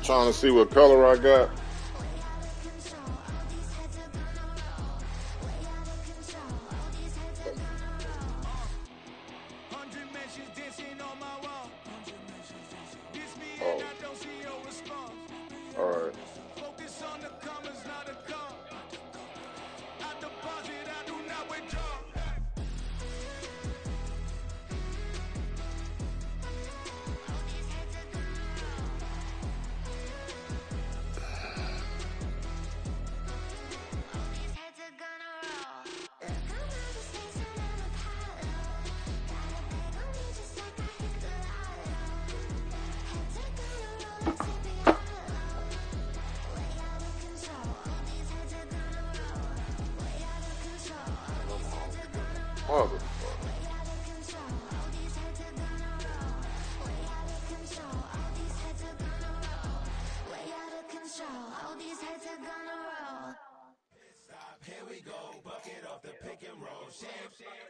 Trying to see what color I got. Oh. All right. Motherfucker. Here we go, bucket off the pick and roll. Shit,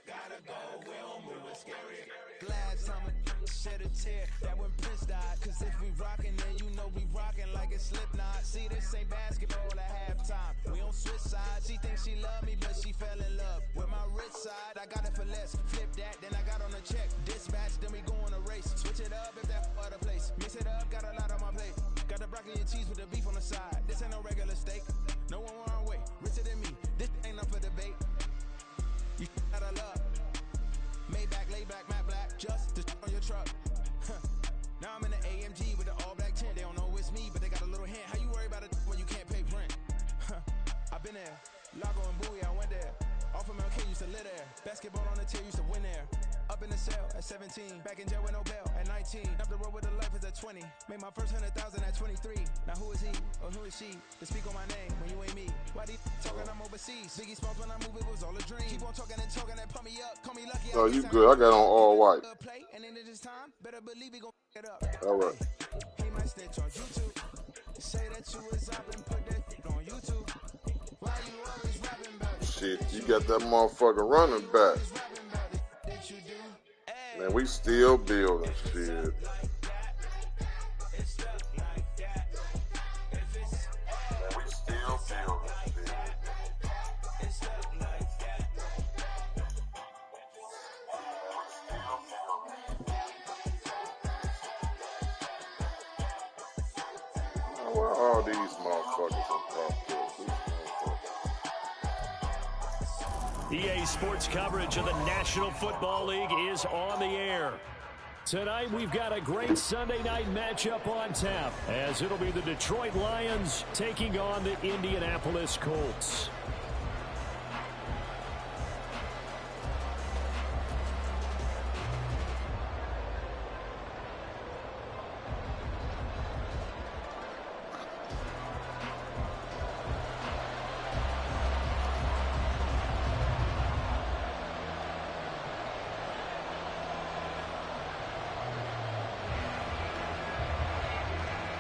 gotta go, we don't move it scary. Glad someone shed a tear that when Prince died. Cause if we rockin', then you know we rockin' like a Slipknot. See, this ain't basketball at halftime. We don't switch sides. She thinks she love me, but she fell in love with my rich side. I got it for less. Flip that, then I got on a check. Dispatch, then we go on a race. Switch it up if that other place. Mix it up, got a lot on my plate. Got the broccoli and cheese with the beef on the side. This ain't no regular steak. No one wrong way. Richer than me. This ain't up for debate. You out of luck. Maybach, laid back, matte black. Just to on your truck. Now I'm in the AMG with the all black tint. They don't know it's me, but they got a little hint. How you worry about it when you can't pay rent? I've been there. Lago and Bowie, I went there. Off of MLK, used to live there. Basketball on the tier, used to win there. Up in the cell at 17. Back in jail with no bail at 19. Up the road with the life is at 20. Made my first 100,000 at 23. Now who is he or who is she to speak on my name when you ain't me? Why they talking I'm overseas? Biggie Smalls when I move, it was all a dream. Keep on talking and pump me up. Call me lucky. Oh, you good. I got on all white. And then this time, better believe we gon' it up. All right. He might snitch on YouTube. Say that you was up and put that on YouTube. Why you always rapping about it? Shit, you got that motherfucker running back. Man, we still building shit. Man, we still building shit. Where are all these motherfuckers in California? EA Sports coverage of the National Football League is on the air. Tonight we've got a great Sunday night matchup on tap, as it'll be the Detroit Lions taking on the Indianapolis Colts.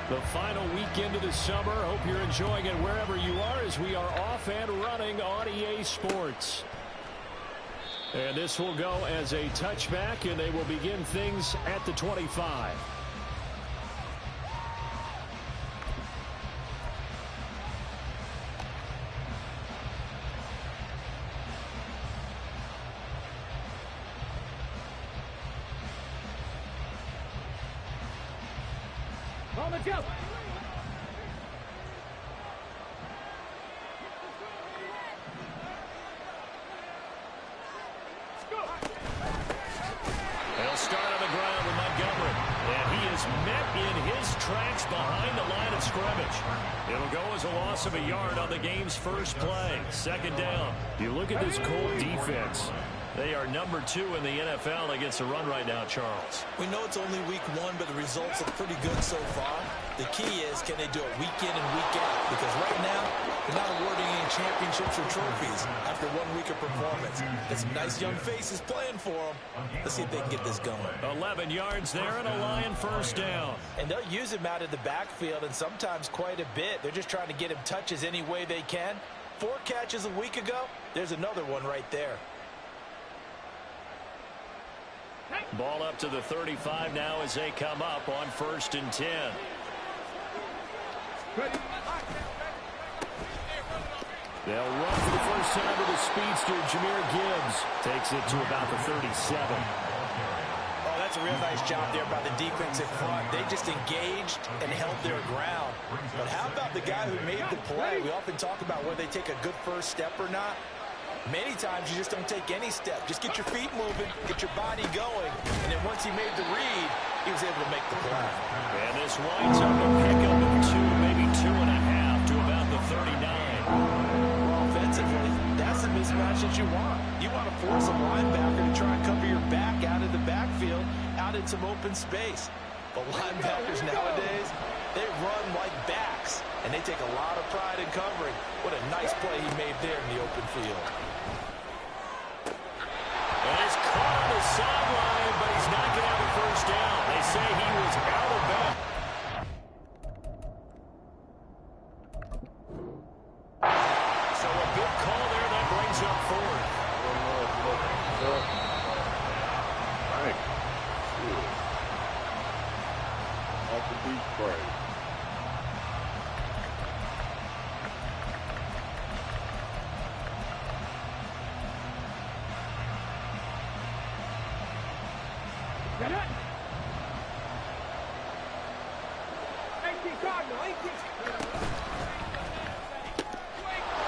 The final weekend of the summer. Hope you're enjoying it wherever you are, as we are off and running on EA Sports. And this will go as a touchback, and they will begin things at the 25. On the jump. They'll start on the ground with Montgomery. And he is met in his tracks behind the line of scrimmage. It'll go as a loss of a yard on the game's first play. Second down. You look at this Colt defense. They are number 2 in the NFL against the run right now, Charles. We know it's only week 1, but the results look pretty good so far. The key is, can they do it week in and week out? Because right now, they're not awarding any championships or trophies after 1 week of performance. There's some nice young faces playing for them. Let's see if they can get this going. 11 yards there and a Lion first down. And they'll use him out of the backfield, and sometimes quite a bit. They're just trying to get him touches any way they can. 4 catches a week ago. There's another one right there. Ball up to the 35 now as they come up on 1st and 10. They'll run for the first time with the speedster. Jahmyr Gibbs takes it to about the 37. Oh, that's a real nice job there by the defensive front. They just engaged and held their ground. But how about the guy who made the play? We often talk about whether they take a good first step or not. Many times you just don't take any step. Just get your feet moving, get your body going, and then once he made the read, he was able to make the play. And this winds up a pickup of 2, maybe 2.5 to about the 39. Well, offensively, that's the mismatch that you want. You want to force a linebacker to try and cover your back out of the backfield, out in some open space. But linebackers nowadays, they run like backs, and they take a lot of pride in covering. What a nice play he made there in the open field. And he's caught on the sideline, but he's not going to have a first down. They say he was out of bounds. So a good call there. That brings up 4th. Off the beat play.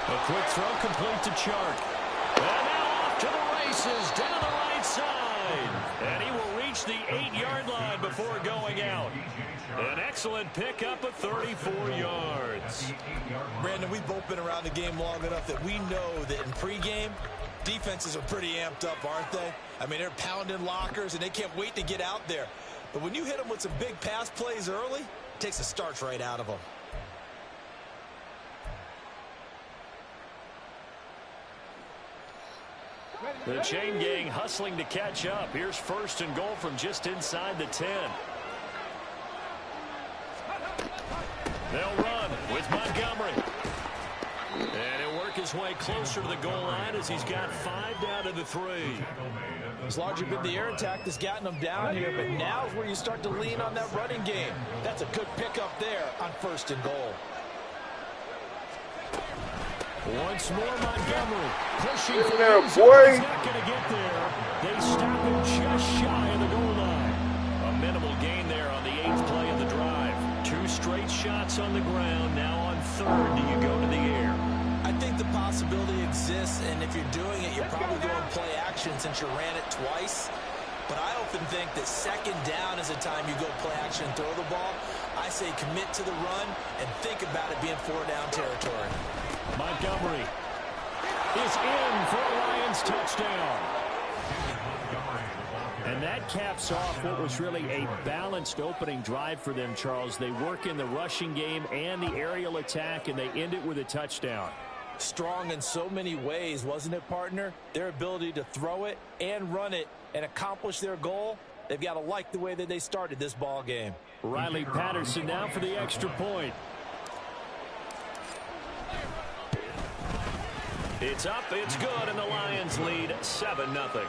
A quick throw complete to Chark. And now off to the races down the right side. And he will reach the 8-yard line before going out. An excellent pickup of 34 yards. Brandon, we've both been around the game long enough that we know that in pregame, defenses are pretty amped up, aren't they? I mean, they're pounding lockers, and they can't wait to get out there. But when you hit them with some big pass plays early, it takes the starch right out of them. The chain gang hustling to catch up. Here's 1st and goal from just inside the 10. They'll run with Montgomery. And he'll work his way closer to the goal line as he's got 5 down to the 3. It's largely been the air attack that's gotten them down here, but now is where you start to lean on that running game. That's a good pickup there on 1st and goal. Once more, Montgomery pushing for there, He's boy. not going to get there. They stop him just shy of the goal line. A minimal gain there on the 8th play of the drive. 2 straight shots on the ground. Now on 3rd, do you go to the air? I think the possibility exists, and if you're doing it, you're probably going play action since you ran it twice. But I often think that 2nd down is the time you go play action and throw the ball. I say commit to the run and think about it being 4-down territory. Montgomery is in for a Lions touchdown. And that caps off what was really a balanced opening drive for them, Charles. They work in the rushing game and the aerial attack, and they end it with a touchdown. Strong in so many ways, wasn't it, partner? Their ability to throw it and run it and accomplish their goal, they've got to like the way that they started this ball game. Riley Patterson now for the extra point. It's up, it's good, and the Lions lead 7-0.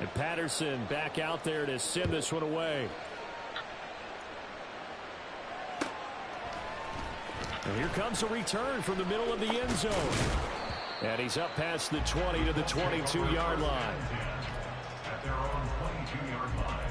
And Patterson back out there to send this one away. And here comes a return from the middle of the end zone. And he's up past the 20 to the 22-yard line. At their own 22-yard line.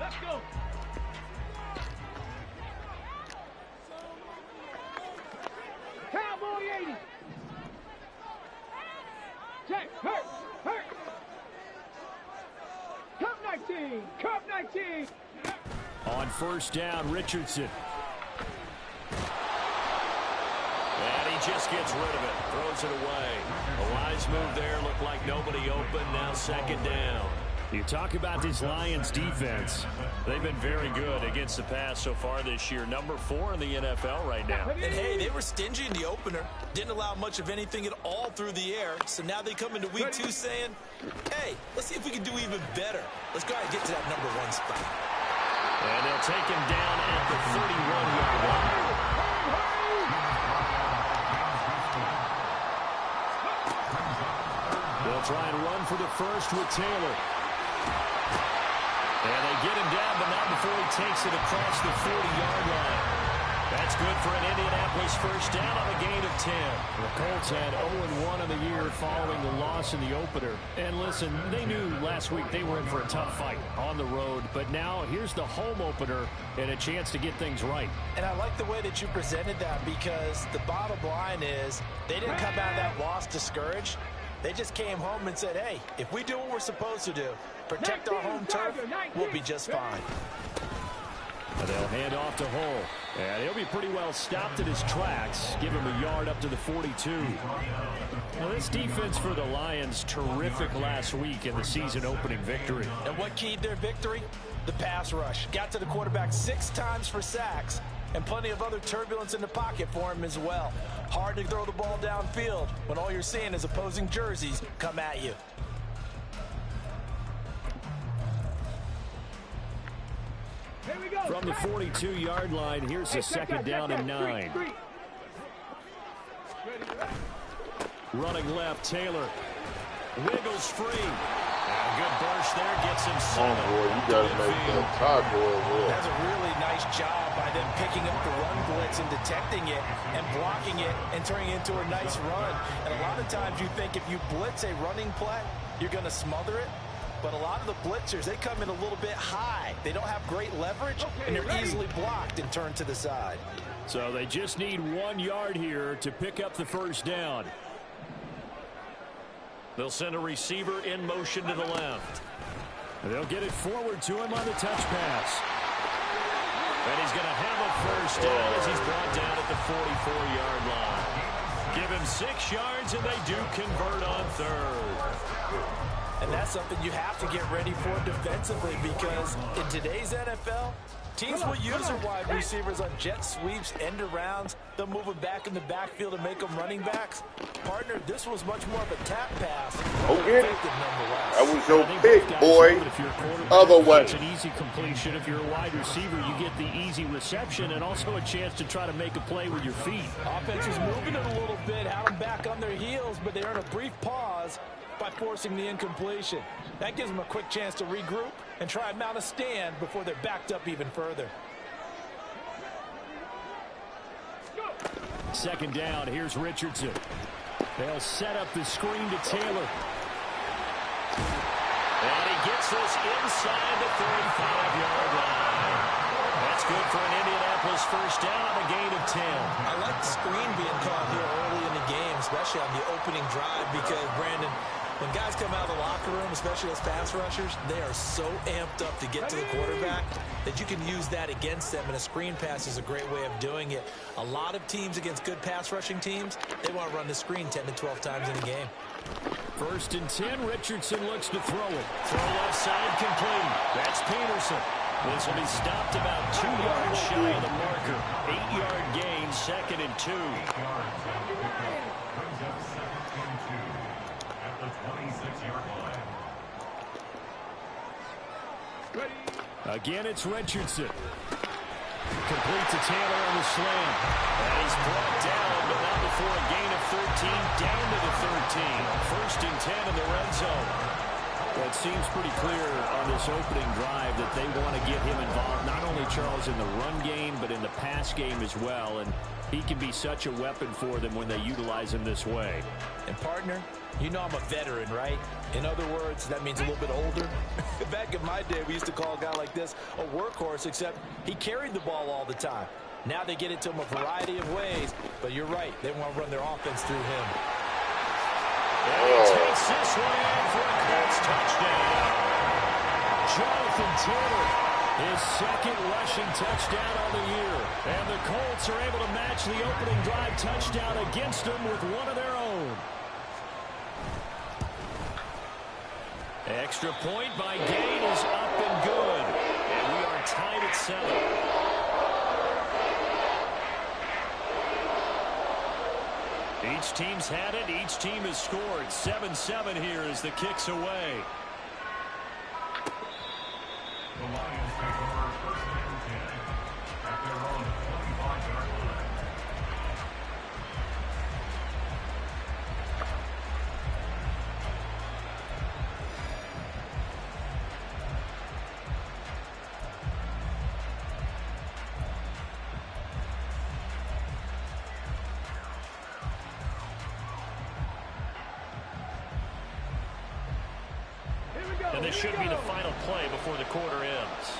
Let's go. Cowboy 80. Check. Hurt. Cup 19. Cup 19. On 1st down, Richardson. And he just gets rid of it. Throws it away. A wise move there. Looked like nobody open. Now 2nd down. You talk about this Lions defense. They've been very good against the pass so far this year. Number 4 in the NFL right now. And, hey, they were stingy in the opener. Didn't allow much of anything at all through the air. So now they come into week 2 saying, hey, let's see if we can do even better. Let's go ahead and get to that number 1 spot. And they'll take him down at the 31-yard line. They'll try and run for the first with Taylor. And they get him down, but not before he takes it across the 40-yard line. That's good for an Indianapolis first down on a gain of 10. The Colts had 0-1 on the year following the loss in the opener. And listen, they knew last week they were in for a tough fight on the road. But now here's the home opener and a chance to get things right. And I like the way that you presented that, because the bottom line is they didn't come out of that loss discouraged. They just came home and said, hey, if we do what we're supposed to do, protect our home turf, we'll be just fine. And they'll hand off to Hull. And he'll be pretty well stopped in his tracks. Give him a yard up to the 42. Well, this defense for the Lions, terrific last week in the season-opening victory. And what keyed their victory? The pass rush. Got to the quarterback 6 times for sacks, and plenty of other turbulence in the pocket for him as well. Hard to throw the ball downfield when all you're seeing is opposing jerseys come at you. From the 42-yard line, here's a second down and 9. Running left, Taylor. Wiggles free. And a good burst there, gets him 7. Oh, boy, you got to make that tie, boy. That's a really nice job by them picking up the run blitz and detecting it and blocking it and turning it into a nice run. And a lot of times you think if you blitz a running play, you're going to smother it. But a lot of the blitzers, they come in a little bit high. They don't have great leverage, and they're easily blocked and turned to the side. So they just need 1 yard here to pick up the first down. They'll send a receiver in motion to the left. They'll get it forward to him on the touch pass. And he's going to have a first down as he's brought down at the 44-yard line. Give him 6 yards, and they do convert on third. And that's something you have to get ready for defensively, because in today's NFL, teams will use their wide receivers on jet sweeps, end arounds. They'll move them back in the backfield and make them running backs. Partner, this was much more of a tap pass. Okay. That was your pick, boy. Other way. It's an easy completion. If you're a wide receiver, you get the easy reception and also a chance to try to make a play with your feet. Offense was moving it a little bit, had them back on their heels, but they earn a brief pause by forcing the incompletion. That gives them a quick chance to regroup and try and mount a stand before they're backed up even further. Second down, here's Richardson. They'll set up the screen to Taylor. And he gets this inside the 35-yard line. That's good for an Indianapolis first down on a gain of 10. I like the screen being called here early in the game, especially on the opening drive, because, Brandon, when guys come out of the locker room, especially as pass rushers, they are so amped up to get to the quarterback that you can use that against them, and a screen pass is a great way of doing it. A lot of teams against good pass rushing teams, they want to run the screen 10 to 12 times in a game. First and 10, Richardson looks to throw it. Throw left side complete. That's Peterson. This will be stopped about 2 yards shy of the marker. 8-yard gain, second and 2. Again, it's Richardson. Complete to Taylor on the slam. And he's brought down, but not before a gain of 13, down to the 13. First and 10 in the red zone. Well, it seems pretty clear on this opening drive that they want to get him involved, not only, Charles, in the run game, but in the pass game as well. And he can be such a weapon for them when they utilize him this way. And, partner, you know I'm a veteran, right? In other words, that means a little bit older. Back in my day, we used to call a guy like this a workhorse, except he carried the ball all the time. Now they get it to him a variety of ways, but you're right. They want to run their offense through him. And he takes this one in for a Colts touchdown. Jonathan Taylor, his second rushing touchdown on the year. And the Colts are able to match the opening drive touchdown against them with one of their own. Extra point by Gain is up and good. And we are tied at 7. Each team's had it. Each team has scored. 7-7 here as the kick's away. The Lions take over 1st and 10 at their own 25-yard line. And this should be the final play before the quarter ends.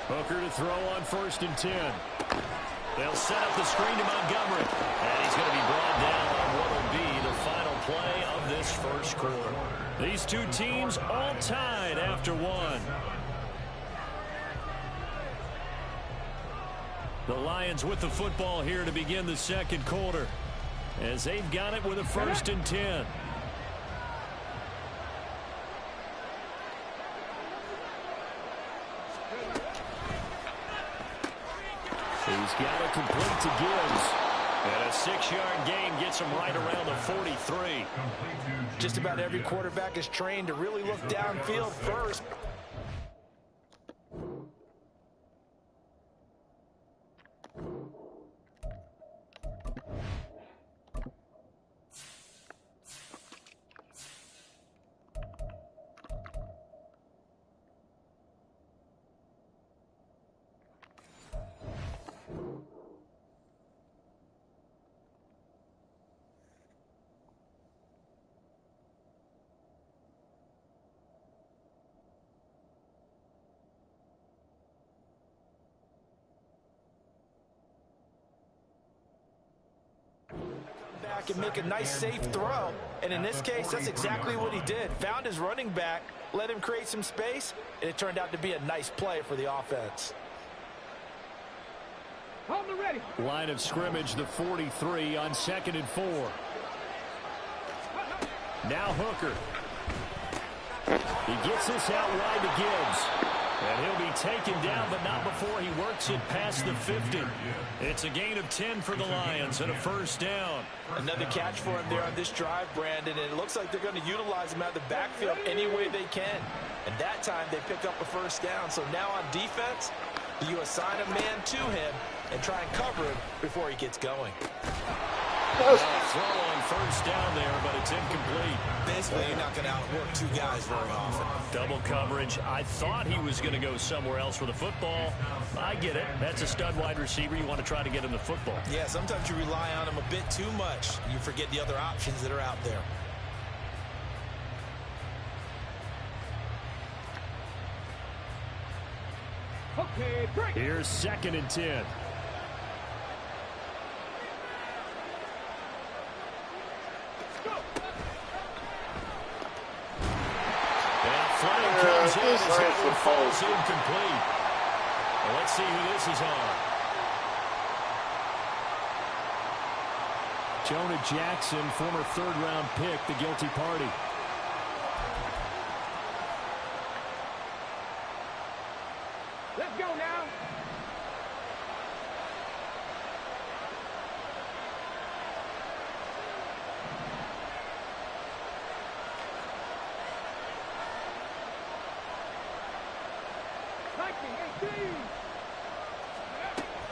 Hooker to throw on 1st and 10. They'll set up the screen to Montgomery. And he's going to be brought down on what will be the final play of this first quarter. These two teams all tied after 1. The Lions with the football here to begin the second quarter, as they've got it with a 1st and 10. He's got it complete to Gibbs. And a 6-yard gain gets him right around the 43. Just about every quarterback is trained to really look downfield first. And make a nice safe throw, and in this case that's exactly what he did. Found his running back, let him create some space, and it turned out to be a nice play for the offense. Line of scrimmage, the 43 on 2nd and 4. Now Hooker. He gets this out wide to Gibbs. And he'll be taken down, but not before he works it past the 50. It's a gain of 10 for the Lions and a 1st down. Another catch for him there on this drive, Brandon, and it looks like they're going to utilize him out of the backfield any way they can. And that time they pick up a 1st down. So now on defense, you assign a man to him and try and cover him before he gets going. Throw on 1st down there, but it's incomplete. Basically, you're not going to outwork 2 guys very often. Double coverage. I thought he was going to go somewhere else with the football. I get it. That's a stud wide receiver. You want to try to get him the football. Yeah, sometimes you rely on him a bit too much. You forget the other options that are out there. Okay, break. Here's 2nd and 10. Comes in as that one falls incomplete. Well, let's see who this is on. Jonah Jackson, former 3rd-round pick, the guilty party. Let's go now.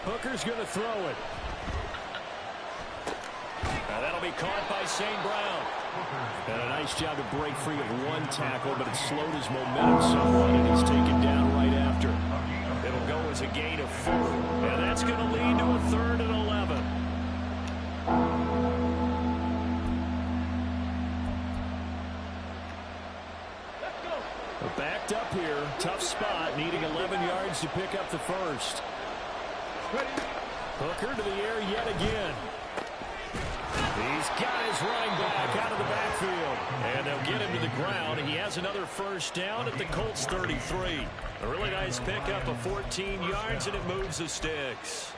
Hooker's going to throw it. Now that'll be caught by St. Brown. And a nice job to break free of 1 tackle, but it slowed his momentum somewhat, and he's taken down right after. It'll go as a gain of 4. And that's going to lead to a 3rd and 11. Backed up here, tough spot, needing 11 yards to pick up the 1st. Hooker to the air yet again. He's got his running back out of the backfield. And they'll get him to the ground. He has another 1st down at the Colts 33. A really nice pickup of 14 yards, and it moves the sticks.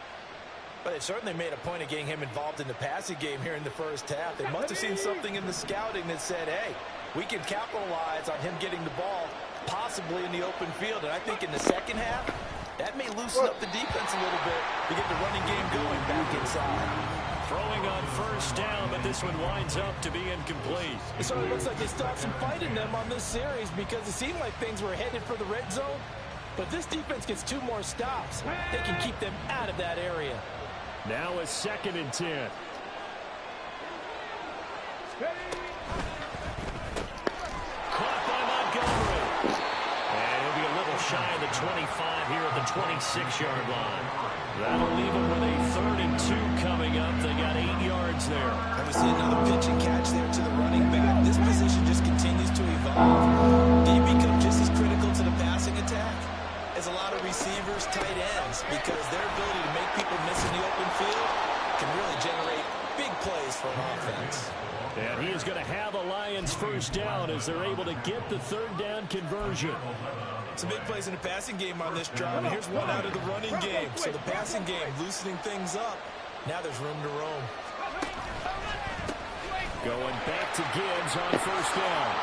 But they've certainly made a point of getting him involved in the passing game here in the first half. They must have seen something in the scouting that said, hey, we can capitalize on him getting the ball possibly in the open field. And I think in the second half, that may loosen up the defense a little bit to get the running game going back inside. Throwing on first down, but this one winds up to be incomplete. It certainly looks like they still have some fight in them on this series because it seemed like things were headed for the red zone. But this defense gets 2 more stops. They can keep them out of that area. Now a 2nd and 10. Caught by Montgomery. And he'll be a little shy of the 25 here at the 26-yard line. That'll leave them with a 3rd and 2 coming up. They got 8 yards there. And we see another pitch and catch there to the running back. This position just continues to evolve. They become just as critical to the passing attack as a lot of receivers, tight ends, because their ability to make people miss in the open field can really generate big plays for an offense. And he is going to have a Lions first down as they're able to get the 3rd down conversion. Some big plays in the passing game on this drive, and here's one out of the running game. So the passing game loosening things up. Now there's room to roam. Going back to Gibbs on first down.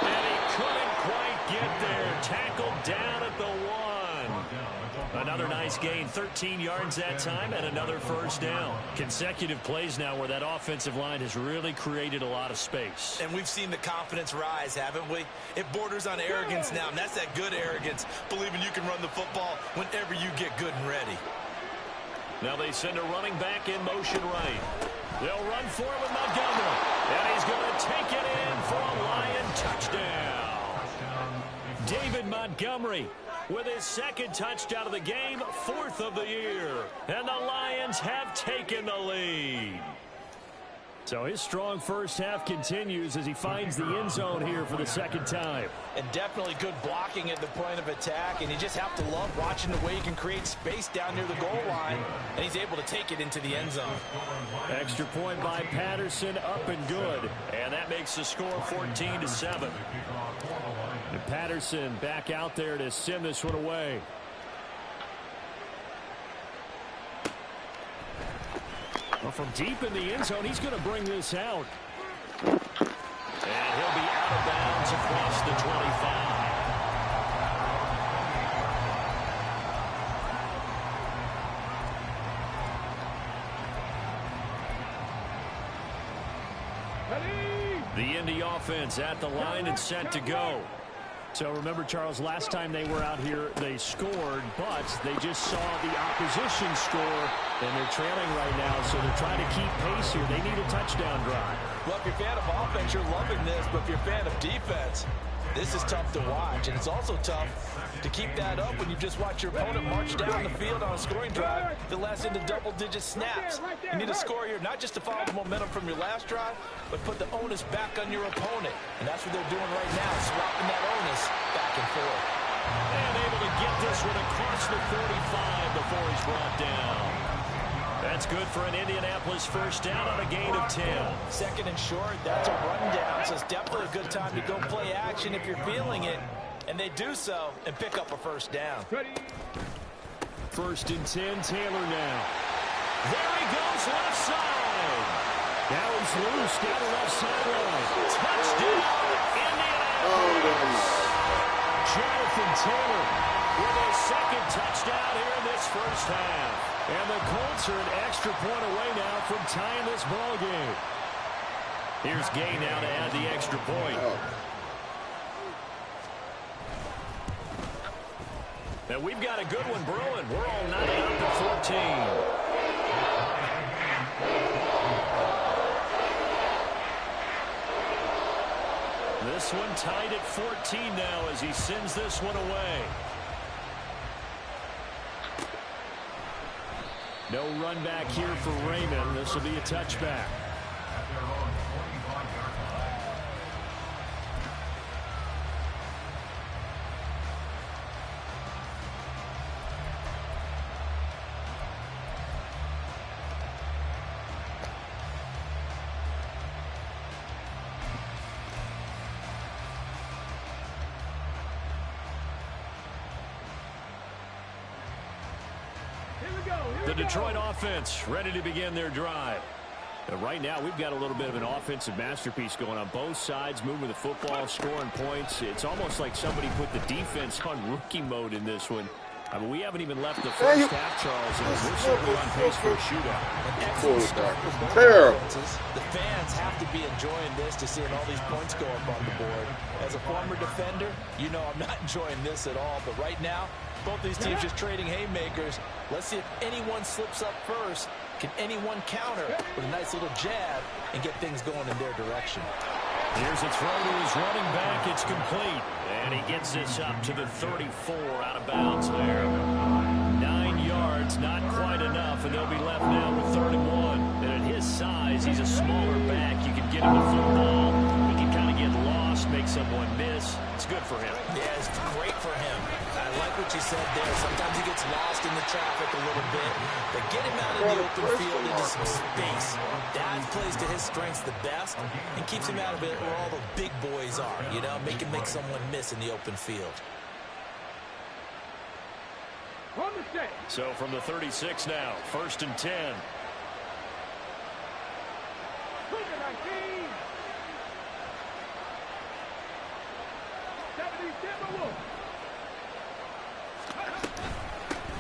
And he couldn't quite get there. Tackled down at the 1. Another nice gain, 13 yards that time, and another first down. Consecutive plays now where that offensive line has really created a lot of space. And we've seen the confidence rise, haven't we? It borders on arrogance now, and that's that good arrogance, believing you can run the football whenever you get good and ready. Now they send a running back in motion right. They'll run for it with Montgomery. And he's going to take it in for a Lion touchdown. David Montgomery with his 2nd touchdown of the game, 4th of the year. And the Lions have taken the lead. So his strong first half continues as he finds the end zone here for the 2nd time. And definitely good blocking at the point of attack. And you just have to love watching the way he can create space down near the goal line. And he's able to take it into the end zone. Extra point by Patterson, up and good. And that makes the score 14-7. And Patterson back out there to send this one away. Well, from deep in the end zone, he's going to bring this out. And he'll be out of bounds across the 25. The Indy offense at the line and set to go. So remember, Charles, last time they were out here, they scored, but they just saw the opposition score, and they're trailing right now, so they're trying to keep pace here. They need a touchdown drive. Well, if you're a fan of offense, you're loving this, but if you're a fan of defense, this is tough to watch, and it's also tough to keep that up when you just watch your opponent march down the field on a scoring drive that lasts into double-digit snaps. You need a score here, not just to follow the momentum from your last drive, but put the onus back on your opponent. And that's what they're doing right now, swapping that onus back and forth. And able to get this one across the 45 before he's brought down. That's good for an Indianapolis first down on a gain of 10. 2nd and short, that's a rundown, so it's definitely a good time to go play action if you're feeling it. And they do so and pick up a first down. 1st and 10, Taylor now. There he goes, left side. Now he's loose down the left sideline. Touchdown, Indianapolis. Jonathan Taylor with his 2nd touchdown here in this first half. And the Colts are an extra point away now from tying this ball game. Here's Gay now to add the extra point. And we've got a good one brewing. We're all knotted up at 14. This one tied at 14 now as he sends this one away. No run back here for Raymond. This will be a touchback. Here we go. The Detroit offense ready to begin their drive. Right now, we've got a little bit of an offensive masterpiece going on both sides, moving the football, scoring points. It's almost like somebody put the defense on rookie mode in this one. I mean, we haven't even left the first half, Charles, and we're certainly on pace for a shootout. An excellent start for both Terrible. offenses. The fans have to be enjoying this to seeing all these points go up on the board. As a former defender, you know I'm not enjoying this at all. But right now, both these teams just trading haymakers. Let's see if anyone slips up first. Can anyone counter with a nice little jab and get things going in their direction? Here's a throw to his running back. It's complete. And he gets this up to the 34 out of bounds there. 9 yards, not quite enough, and they'll be left now with 3rd and 1. And at his size, he's a smaller back. You can get him the football. He can kind of get lost, make someone miss. It's good for him. Yeah, it's great for him. I like what you said there. Sometimes he gets lost in the traffic a little bit. But get him out in the open field into some space. That plays to his strengths the best and keeps him out of it where all the big boys are, you know, make someone miss in the open field. So from the 36 now, 1st and 10.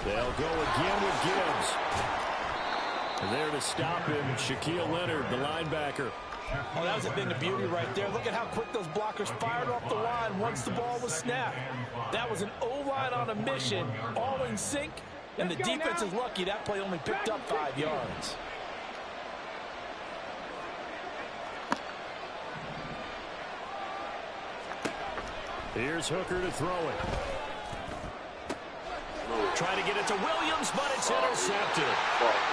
They'll go again with Gibbs. And there to stop him, Shaquille Leonard, the linebacker. Oh, that was a thing of beauty right there. Look at how quick those blockers fired off the line once the ball was snapped. That was an O-line on a mission, all in sync, and the defense is lucky that play only picked up 5 yards. Here's Hooker to throw it. Trying to get it to Williams, but it's intercepted.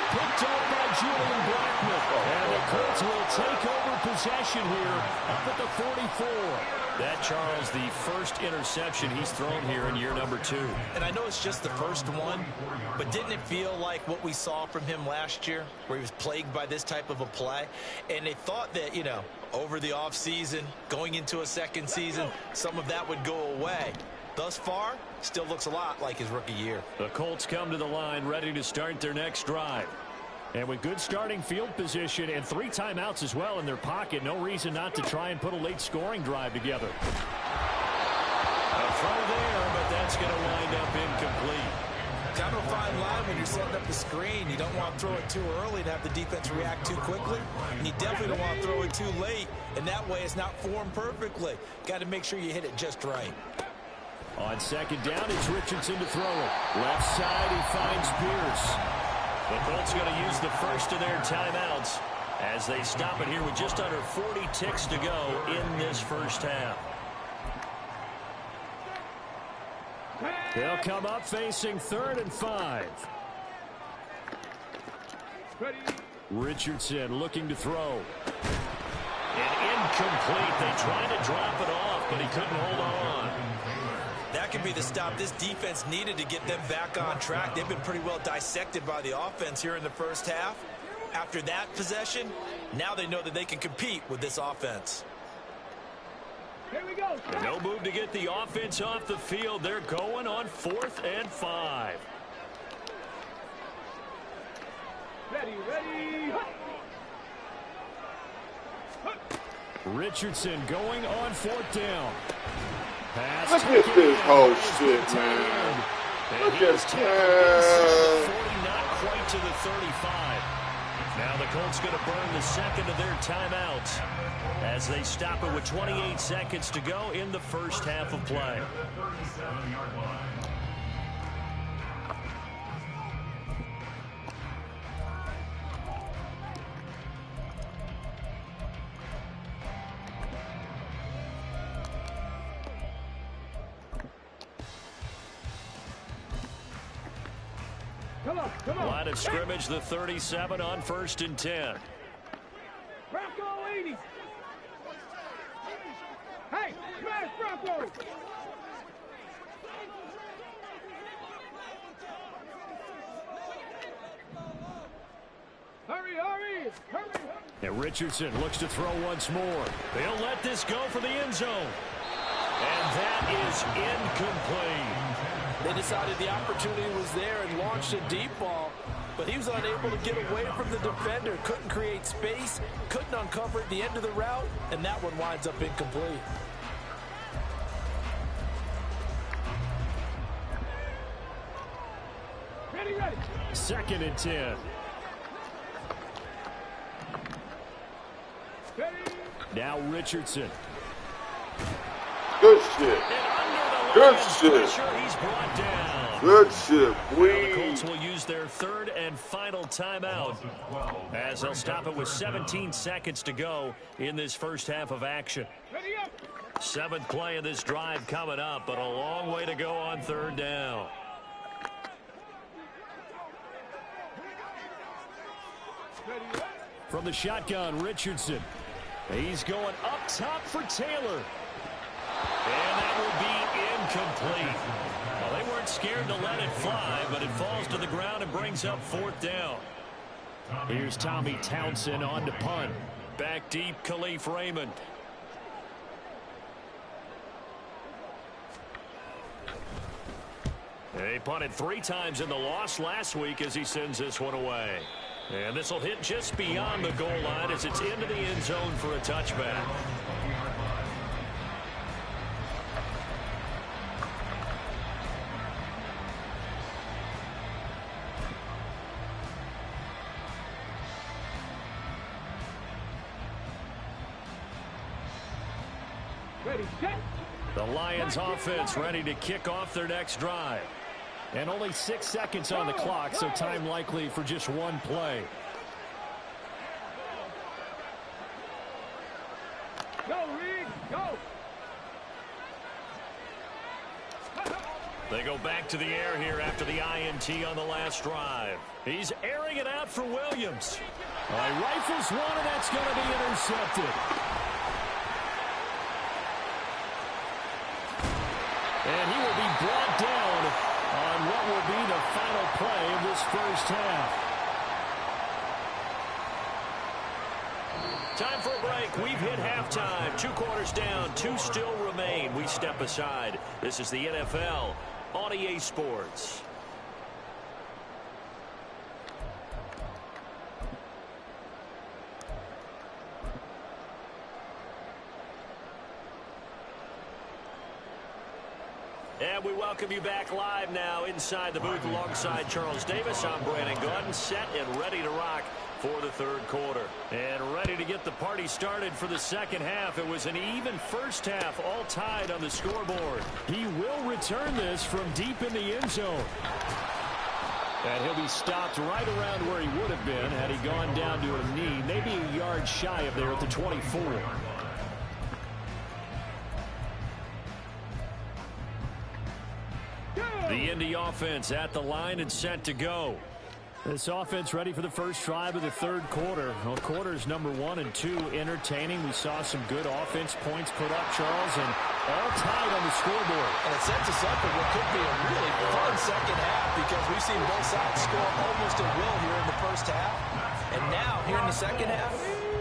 Picked up by Julian Blackman. And the Colts will take over possession here up at the 44. That, Charles, the first interception he's thrown here in year number 2. And I know it's just the first one, but didn't it feel like what we saw from him last year, where he was plagued by this type of a play? And they thought that, you know, over the offseason, going into a second season, some of that would go away. Thus far, still looks a lot like his rookie year. The Colts come to the line ready to start their next drive. And with good starting field position and 3 timeouts as well in their pocket, no reason not to try and put a late scoring drive together. A throw there, but that's going to wind up incomplete. Kind of a fine line when you're setting up the screen. You don't want to throw it too early and have the defense react too quickly. And you definitely don't want to throw it too late. And that way it's not formed perfectly. Got to make sure you hit it just right. On 2nd down, it's Richardson to throw it. Left side, he finds Pierce. The Colts going to use the first of their timeouts as they stop it here with just under 40 ticks to go in this first half. They'll come up facing 3rd and 5. Richardson looking to throw. And incomplete. They tried to drop it off, but he couldn't hold on. That could be the stop this defense needed to get them back on track. They've been pretty well dissected by the offense here in the first half. After that possession, now they know that they can compete with this offense. Here we go. And no move to get the offense off the field. They're going on 4th and 5. Ready. Richardson going on 4th down. Pass Look at this whole shit, man. Look at that. 40, not quite to the 35. Now the Colts going to burn the second of their timeouts as they stop it with 28 seconds to go in the first half of play. Come on. Line of scrimmage, the 37 on 1st and 10. Bronco 80. Hey, smash Bronco. Hurry. And Richardson looks to throw once more. They'll let this go for the end zone. And that is incomplete. They decided the opportunity was there and launched a deep ball. but he was unable to get away from the defender. Couldn't create space, couldn't uncover at the end of the route, and that one winds up incomplete. Ready. 2nd and 10. Ready. Now Richardson. Good shit. Good shit. Pressure, he's brought down. Good shit, The boy. Colts will use their 3rd and final timeout as they'll stop it with 17 seconds to go in this first half of action. Ready up. 7th play of this drive coming up, but a long way to go on 3rd down. Ready up. From the shotgun, Richardson. He's going up top for Taylor. And that will be incomplete. Well, they weren't scared to let it fly, but it falls to the ground and brings up 4th down. Here's Tommy Townsend on to punt. Back deep, Khalif Raymond. He punted 3 times in the loss last week as he sends this one away. And this will hit just beyond the goal line as it's into the end zone for a touchback. Ready, set. The Lions offense ready to kick off their next drive. And only 6 seconds on the clock, so time likely for just one play. Go, Reed, go. They go back to the air here after the INT on the last drive. He's airing it out for Williams. Rifles one, and that's going to be intercepted. And he will be brought down on what will be the final play of this first half. Time for a break. We've hit halftime. 2 quarters down. 2 still remain. We step aside. This is the NFL on EA Sports. And we welcome you back live now inside the booth alongside Charles Davis. I'm Brandon Gordon, set and ready to rock for the 3rd quarter. And ready to get the party started for the second half. It was an even first half, all tied on the scoreboard. He will return this from deep in the end zone. And he'll be stopped right around where he would have been had he gone down to a knee, maybe a yard shy of there at the 24. The Indy offense at the line and set to go. This offense ready for the first drive of the 3rd quarter. Well, quarters number 1 and 2 entertaining. We saw some good offense points put up, Charles, and all tied on the scoreboard. And it sets us up for what could be a really fun second half because we've seen both sides score almost at will here in the first half. And now, here in the second half,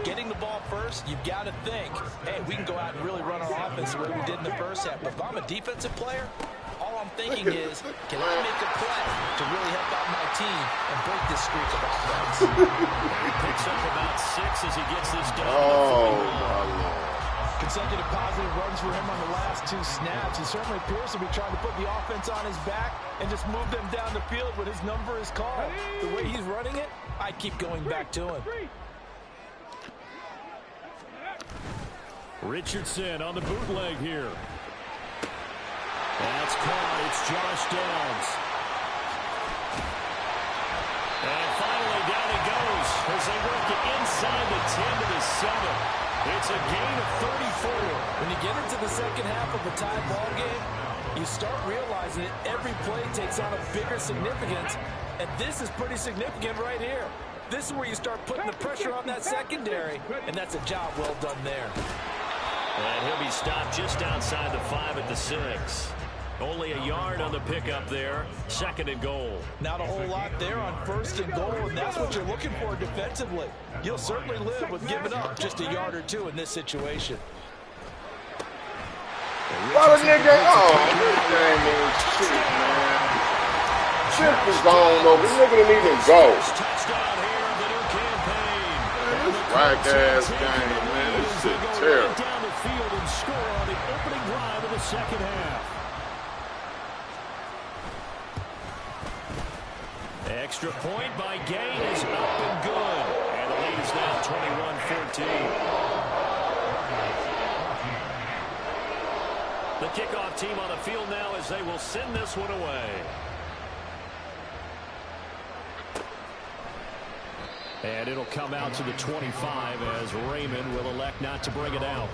getting the ball first, you've got to think, hey, we can go out and really run our offense the way we did in the first half. But if I'm a defensive player, all I'm thinking is, can I make a play to really help out my team and break this streak of offense? He picks up about 6 as he gets this done. Oh, my Lord. Consecutive positive runs for him on the last 2 snaps. He certainly appears to be trying to put the offense on his back and just move them down the field when his number is called. The way he's running it, I keep going back to him. Richardson on the bootleg here. That's caught. It's Josh Downs. And finally down he goes as they work it inside the 10 to the 7. It's a gain of 34. When you get into the second half of a tie ball game, you start realizing that every play takes on a bigger significance, and this is pretty significant right here. This is where you start putting the pressure on that secondary, and that's a job well done there. And he'll be stopped just outside the 5 at the 6. Only a yard on the pickup there. 2nd and goal. Not a whole lot there on 1st and goal, and that's what you're looking for defensively. You'll certainly live with giving up just a yard or 2 in this situation. What a nigga. Oh, this game is shit, man. shit is gone over. This nigga didn't even go. Touchdown here of the new campaign. Man, this whack-ass game, man. This shit terrible. Right down the field and score on the opening drive of the second half. Extra point by Gain is up and good. And the lead is now 21-14. The kickoff team on the field now as they will send this one away. And it'll come out to the 25 as Raymond will elect not to bring it out.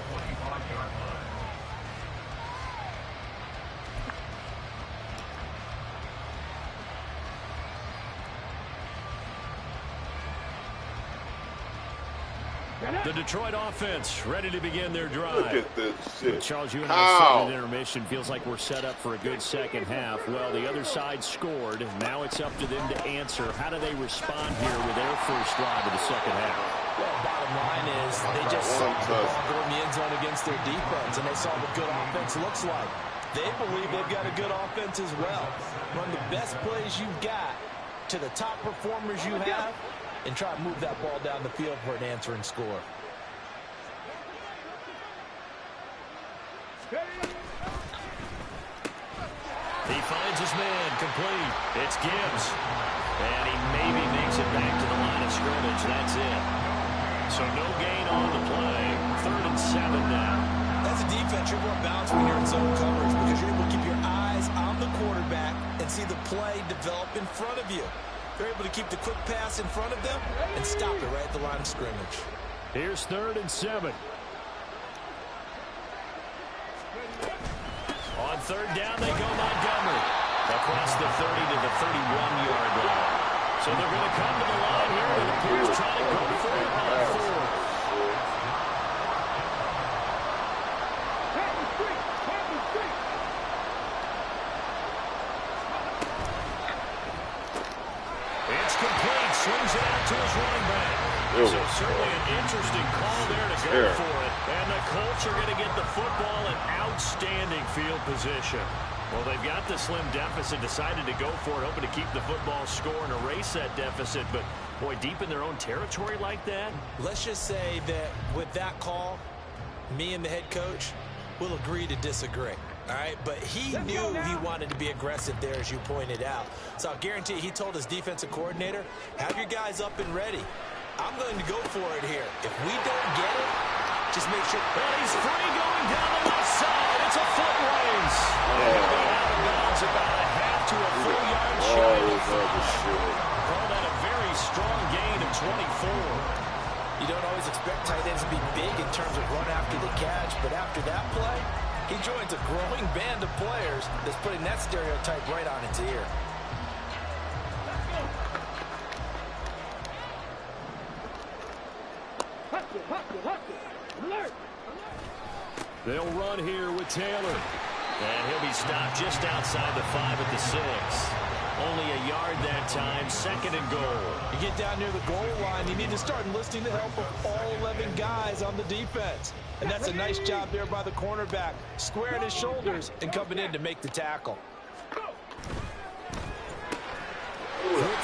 The Detroit offense ready to begin their drive. Look at this shit. Charles, you and I said at intermission, feels like we're set up for a good second half. Well, the other side scored. Now it's up to them to answer. How do they respond here with their first drive of the second half? Well, bottom line is they just saw the ball go in the end zone against their defense, and they saw what good offense looks like. They believe they've got a good offense as well. Run the best plays you've got to the top performers you have, and try to move that ball down the field for an answering score. He finds his man complete. It's Gibbs. And he maybe makes it back to the line of scrimmage. That's it. So no gain on the play. 3rd and 7 now. As a defense, you're more balanced when you're in zone coverage because you're able to keep your eyes on the quarterback and see the play develop in front of you. They're able to keep the quick pass in front of them and stop it right at the line of scrimmage. Here's 3rd and 7. On 3rd down, they go Montgomery. Across the 30 to the 31-yard line. So they're going to come to the line here. It appears trying to go for it on 4th. It's complete. Swings it out to his running back. So certainly an interesting call there to go for it. And the Colts are going to get the football in outstanding field position. Well, they've got the slim deficit, decided to go for it, hoping to keep the football score and erase that deficit. But, boy, deep in their own territory like that. Let's just say that with that call, me and the head coach will agree to disagree. All right, but he knew he wanted to be aggressive there, as you pointed out. So I'll guarantee he told his defensive coordinator, have your guys up and ready. I'm going to go for it here. If we don't get it, just make sure. And he's free going down the left side. It's a foot race. Out of bounds about a half to a full yard shy. Call that a very strong gain of 24. You don't always expect tight ends to be big in terms of run after the catch, but after that play, he joins a growing band of players that's putting that stereotype right on its ear. They'll run here with Taylor. And he'll be stopped just outside the 5 at the 6. Only a yard that time, 2nd and goal. You get down near the goal line, you need to start enlisting the help of all 11 guys on the defense. And that's a nice job there by the cornerback, squaring his shoulders and coming in to make the tackle. Quick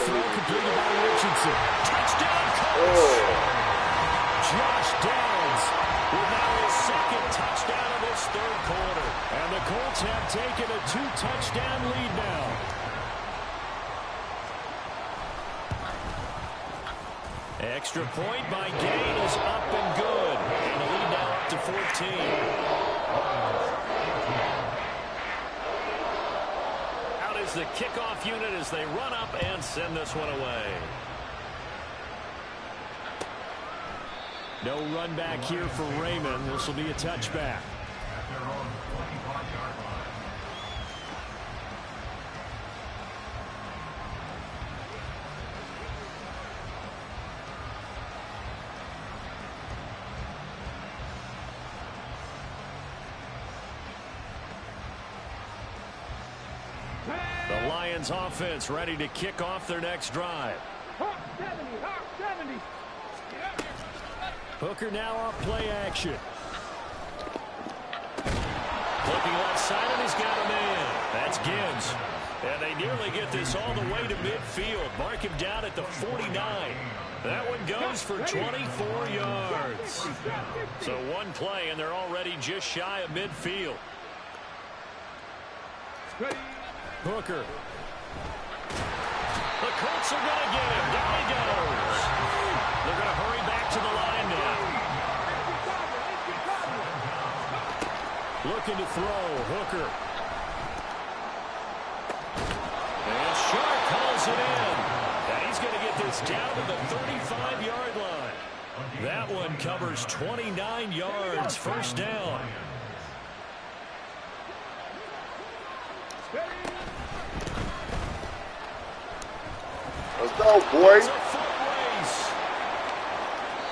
throw completed by Richardson. Touchdown, Colts! Josh Downs with now his 2nd touchdown of this 3rd quarter. And the Colts have taken a 2-touchdown lead now. Extra point by Gain is up and good. And the lead now up to 14. Out is the kickoff unit as they run up and send this one away. No run back here for Raymond. This will be a touchback. The Lions offense ready to kick off their next drive. Hawk 70, Hawk 70. Hooker now off play action. Looking left side, and he's got a man. That's Gibbs. And they nearly get this all the way to midfield. Mark him down at the 49. That one goes for 24 yards. So one play, and they're already just shy of midfield. Hooker. The Colts are going to get him. Down he goes. They're going to hurry back to the line now. Looking to throw. Hooker. And Sharp calls it in. And he's going to get this down to the 35-yard line. That one covers 29 yards. First down. Let's go, boy. It's a foot race.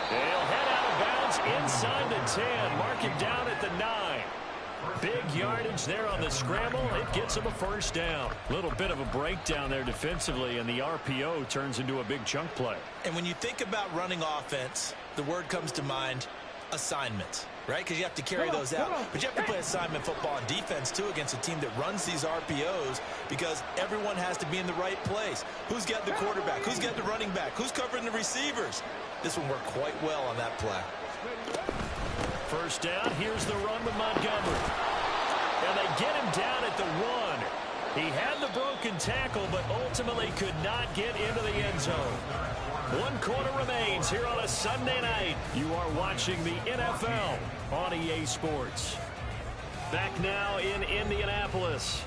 They'll head out of bounds inside the 10. Mark it down at the 9. Big yardage there on the scramble. It gets them a first down. Little bit of a breakdown there defensively, and the RPO turns into a big chunk play. And when you think about running offense, the word comes to mind, assignments, right? Because you have to carry those out. But you have to play assignment football on defense, too, against a team that runs these RPOs because everyone has to be in the right place. Who's got the quarterback? Who's got the running back? Who's covering the receivers? This one worked quite well on that play. First down, here's the run with Montgomery. And they get him down at the 1. He had the broken tackle, but ultimately could not get into the end zone. 1 quarter remains here on a Sunday night. You are watching the NFL on EA Sports. Back now in Indianapolis.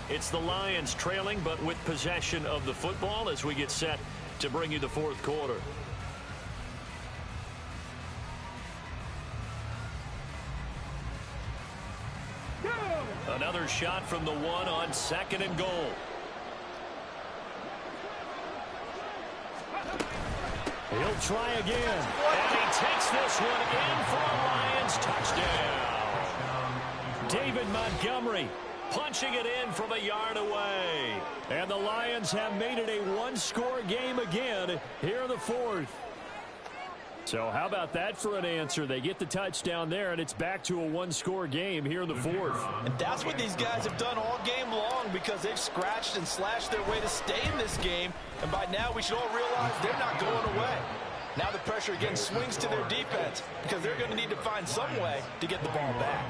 It's the Lions trailing, but with possession of the football as we get set to bring you the fourth quarter. Another shot from the 1 on 2nd and goal. He'll try again. And he takes this one in for a Lions touchdown. David Montgomery punching it in from a yard away. And the Lions have made it a one-score game again here in the fourth. So how about that for an answer? They get the touchdown there, and it's back to a one-score game here in the fourth. And that's what these guys have done all game long because they've scratched and slashed their way to stay in this game. And by now, we should all realize they're not going away. Now the pressure again swings to their defense because they're going to need to find some way to get the ball back.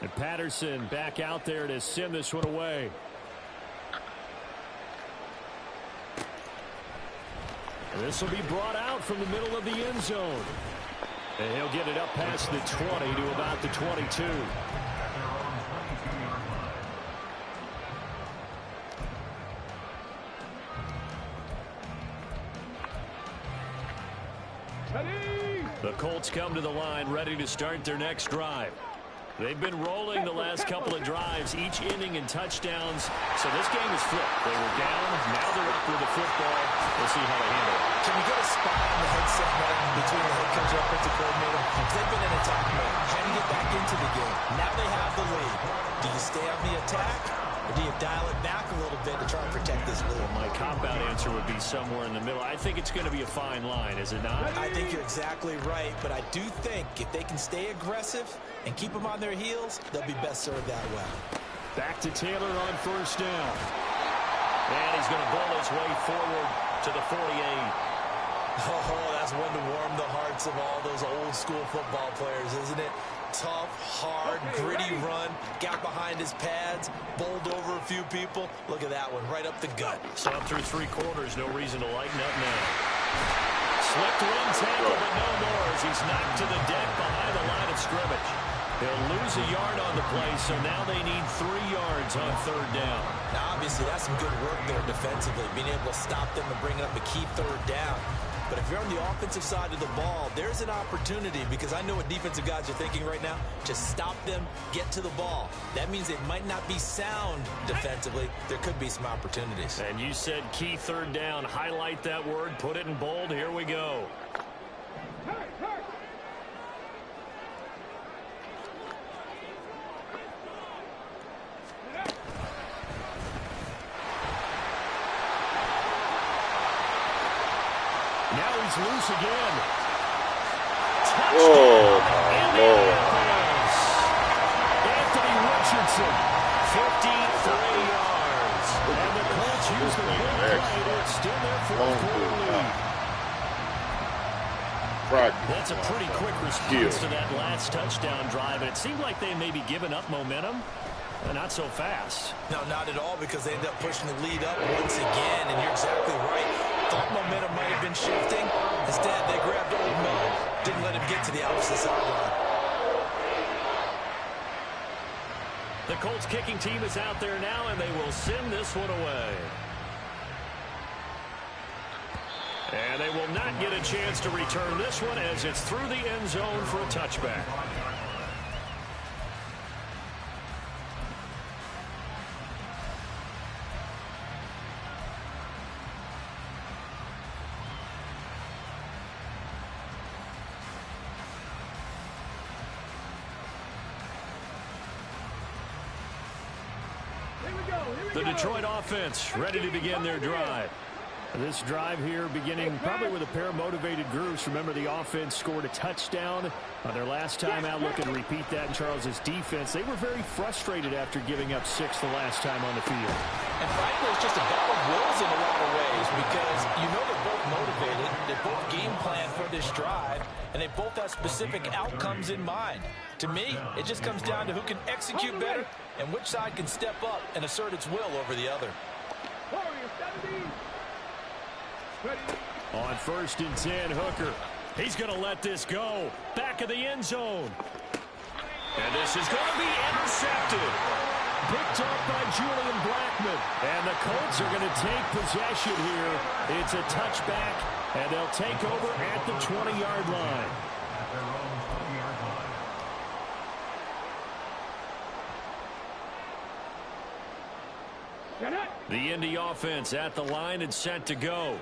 And Patterson back out there to send this one away. This will be brought out from the middle of the end zone. And he'll get it up past the 20 to about the 22. The Colts come to the line ready to start their next drive. They've been rolling the last couple of drives, each inning in touchdowns. So this game is flipped. They were down. Now they're up with the football. We'll see how they handle it. Can we get a spot on the headset between the head coach and offensive coordinator? Because they've been in attack mode. How do you get back into the game? Now they have the lead. Do you stay on the attack? Or do you dial it back a little bit to try and protect this lead? My cop-out answer would be somewhere in the middle. I think it's going to be a fine line, is it not? I think you're exactly right, but I do think if they can stay aggressive and keep them on their heels, they'll be best served that way. Back to Taylor on first down. And he's going to bowl his way forward to the 48. Oh, that's one to warm the hearts of all those old-school football players, isn't it? Tough, hard, gritty run, got behind his pads, bowled over a few people. Look at that one, right up the gut. So up through 3 quarters, no reason to lighten up now. Slipped one tackle, but no more as he's knocked to the deck behind the line of scrimmage. He'll lose a yard on the play, so now they need 3 yards on third down. Now, obviously, that's some good work there defensively, being able to stop them and bring up a key third down. But if you're on the offensive side of the ball, there's an opportunity because I know what defensive guys are thinking right now. Just stop them, get to the ball. That means it might not be sound defensively. There could be some opportunities. And you said key third down. Highlight that word. Put it in bold. Here we go. Now he's loose again. Touchdown, Lord. Anthony Richardson, 53 yards. And the Colts use the big play to extend their fourth quarter lead. Practice. That's a pretty quick response to that last touchdown drive. And it seemed like they may be giving up momentum. Not so fast. No, not at all, because they end up pushing the lead up once again. And you're exactly right. Thought momentum might have been shifting. Instead, they grabbed old Mo. Didn't let him get to the opposite sideline. The Colts kicking team is out there now, and they will send this one away. And they will not get a chance to return this one as it's through the end zone for a touchback. The Detroit offense ready to begin their drive. This drive here beginning probably with a pair of motivated groups. Remember, the offense scored a touchdown on their last time out. Looking to repeat that in Charles's defense. They were very frustrated after giving up 6 the last time on the field. And frankly, it's just a battle of wills in a lot of ways, because you know they're both motivated. They both game plan for this drive, and they both have specific outcomes in mind. To me, it just comes down to who can execute better and which side can step up and assert its will over the other. On 1st and 10, Hooker. He's going to let this go. Back of the end zone. And this is going to be intercepted. Picked up by Julian Blackmon. And the Colts are going to take possession here. It's a touchback, and they'll take over at the 20-yard line. The Indy offense at the line and set to go.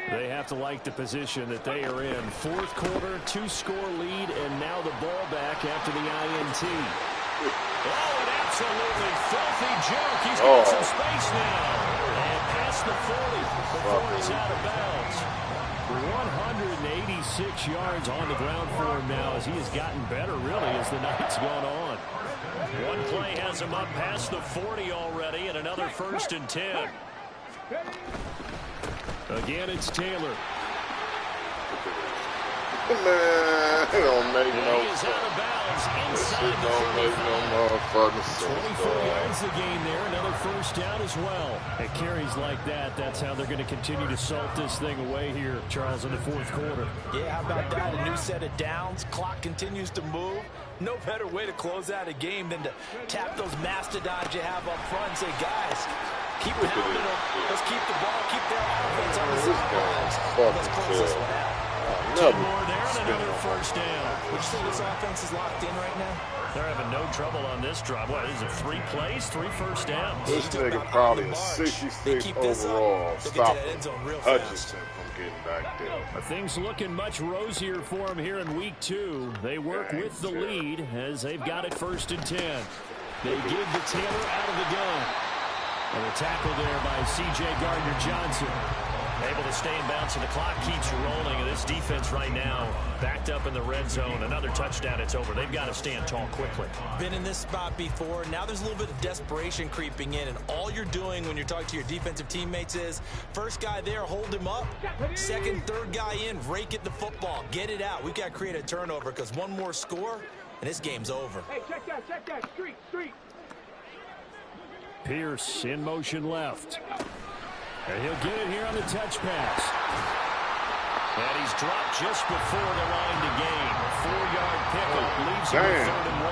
They have to like the position that they are in. 4th quarter, 2-score lead, and now the ball back after the INT. Oh, an absolutely filthy jump. He's got some space now. And past the 40 before he's out of bounds. 186 yards on the ground for him now, as he has gotten better, really, as the night's gone on. One play has him up past the 40 already, and another 1st and 10. Again, it's Taylor. Man, it don't make no He is out of bounds inside It the don't make no motherfucking sense. 24 yards the gain there. Another 1st down as well. At carries like that, that's how they're going to continue to salt this thing away here, Charles, in the 4th quarter. Yeah, how about that? A new set of downs. Clock continues to move. No better way to close out a game than to tap those mastodons you have up front and say, guys, keep pounding them. Let's keep the ball, keep their offense on the sidelines. Let's close this one out. 2 more there and another 1st down. Would you say this offense is locked in right now? They're having no trouble on this drive. What is it, 3 plays, 3 1st downs? This nigga probably a 66 overall. Stop Hutchinson from getting back there. Things looking much rosier for him here in week 2. They work with the lead as they've got it 1st and 10. They give the Taylor out of the gun. And a tackle there by C.J. Gardner-Johnson. Able to stay in bounds, and the clock keeps rolling. And this defense right now backed up in the red zone. Another touchdown, it's over. They've got to stand tall quickly. Been in this spot before. Now there's a little bit of desperation creeping in, and all you're doing when you're talking to your defensive teammates is, first guy there, hold him up. Second, third guy in, rake at the football. Get it out. We've got to create a turnover, because one more score, and this game's over. Hey, check that. Street. Pierce in motion left. And he'll get it here on the touch pass. And he's dropped just before the line to gain. 4-yard pickup leaves him with 3rd and 1.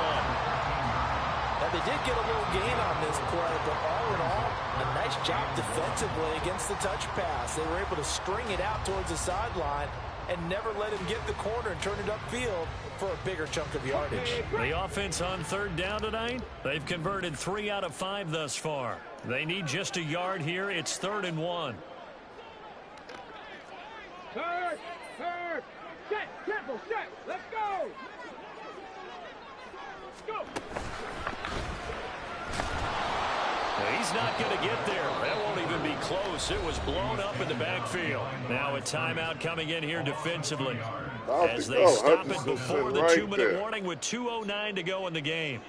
Now, they did get a little gain on this play, but all in all, a nice job defensively against the touch pass. They were able to string it out towards the sideline and never let him get the corner and turn it upfield for a bigger chunk of yardage. The offense on 3rd down tonight, they've converted 3 out of 5 thus far. They need just a yard here. It's 3rd and 1. Third. Set. Let's go. He's not going to get there. That won't even be close. It was blown up in the backfield. Now a timeout coming in here defensively as they stop it before the 2-minute warning with 2:09 to go in the game.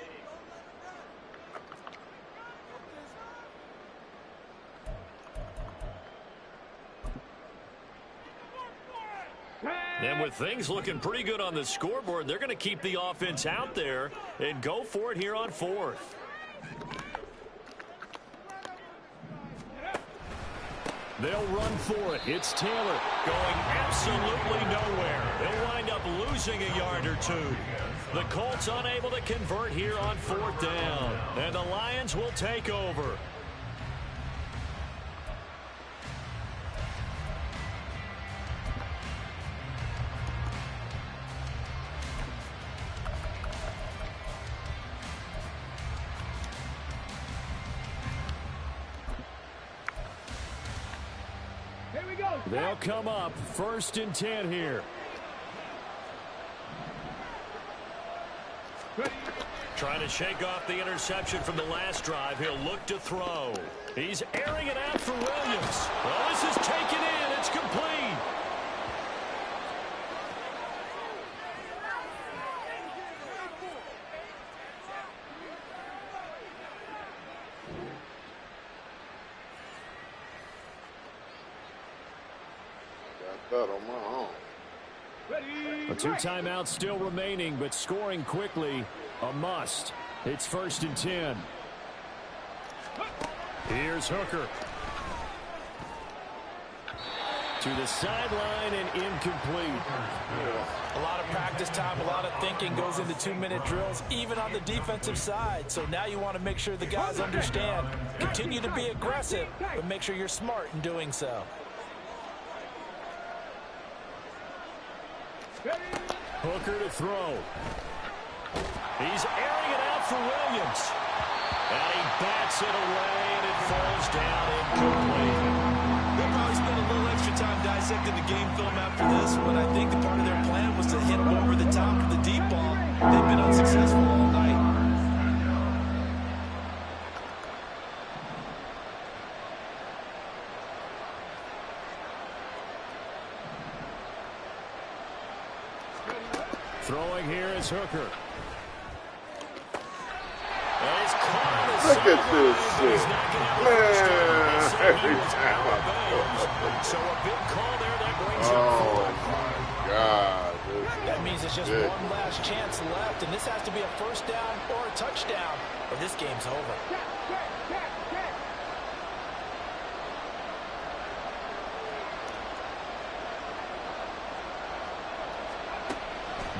And with things looking pretty good on the scoreboard, they're going to keep the offense out there and go for it here on 4th. They'll run for it. It's Taylor going absolutely nowhere. They'll wind up losing a yard or two. The Colts unable to convert here on 4th down. And the Lions will take over. They'll come up 1st and 10 here. Trying to shake off the interception from the last drive. He'll look to throw. He's airing it out for Williams. Well, this is taken in. It's complete. That on my own. A 2 timeouts still remaining, but scoring quickly a must. It's 1st and 10. Here's Hooker. To the sideline and incomplete. A lot of practice time, a lot of thinking goes into 2-minute drills, even on the defensive side. So now you want to make sure the guys understand. Continue to be aggressive, but make sure you're smart in doing so. Hooker to throw. He's airing it out for Williams. And he bats it away, and it falls down incomplete. They'll probably spend a little extra time dissecting the game film after this, but I think the part of their plan was to hit him over the top of the deep ball. They've been unsuccessful all night. Throwing here is Hooker. Look at this shit. Man, every time So a big call there that brings oh my God. That means it's just one last chance left, and this has to be a 1st down or a touchdown, or this game's over.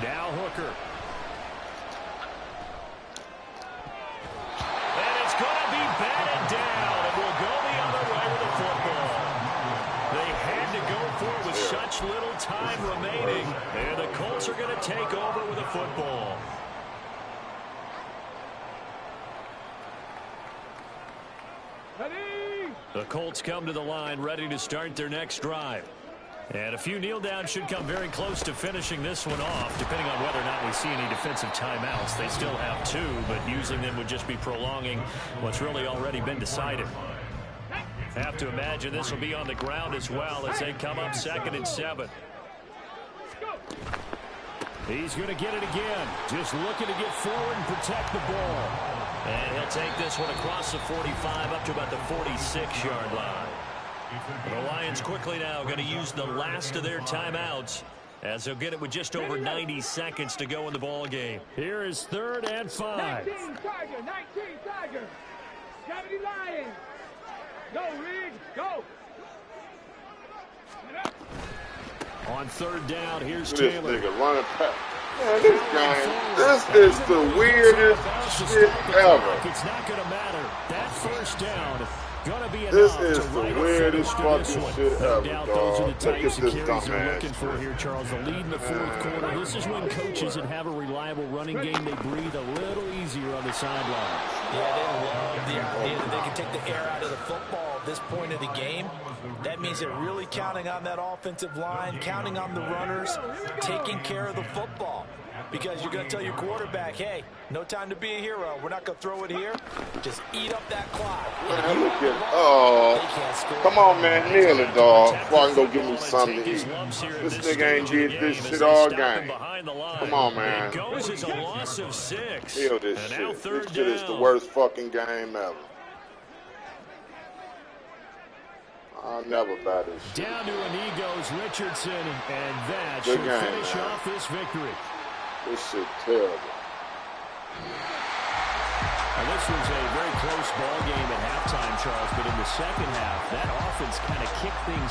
Now Hooker. And it's going to be batted down. It will go the other way with the football. They had to go for it with such little time remaining. And the Colts are going to take over with a football. The Colts come to the line ready to start their next drive. And a few kneel downs should come very close to finishing this one off, depending on whether or not we see any defensive timeouts. They still have 2, but using them would just be prolonging what's really already been decided. Have to imagine this will be on the ground as well as they come up 2nd and 7. He's going to get it again. Just looking to get forward and protect the ball. And he'll take this one across the 45 up to about the 46-yard line. The Lions quickly now going to use the last of their timeouts as they'll get it with just over 90 seconds to go in the ball game. Here is 3rd and 5. 19 Tiger, 19 Tiger. 70 Lions. Go, Riggs, go. On 3rd down, here's this Taylor. nigga running past. Man, this game, this is the weirdest shit ever. It's not going to matter. That 1st down gonna be this enough is to the right weirdest fucking shit no ever, doubt dog. those are the Look types at of this carries they're dumbass looking for here, Charles. The lead in the 4th quarter. This is when coaches that have a reliable running game, they breathe a little easier on the sideline. Yeah, they love the idea that they can take the air out of the football at this point of the game. That means they're really counting on that offensive line, counting on the runners, taking care of the football. because you're going to tell your quarterback, hey, no time to be a hero. We're not going to throw it here. Just eat up that clock. Man, look at, come on, man, nail it, dog. Before I can go get me something to eat. This nigga ain't did this shit all game. Come on, man. Nail this shit. This shit is the worst fucking game ever. I'll never buy this shit. Down to a knee goes Richardson, and that should finish off this victory. This shit terrible. Now, this was a very close ball game at halftime, Charles, but in the second half, that offense kind of kicked things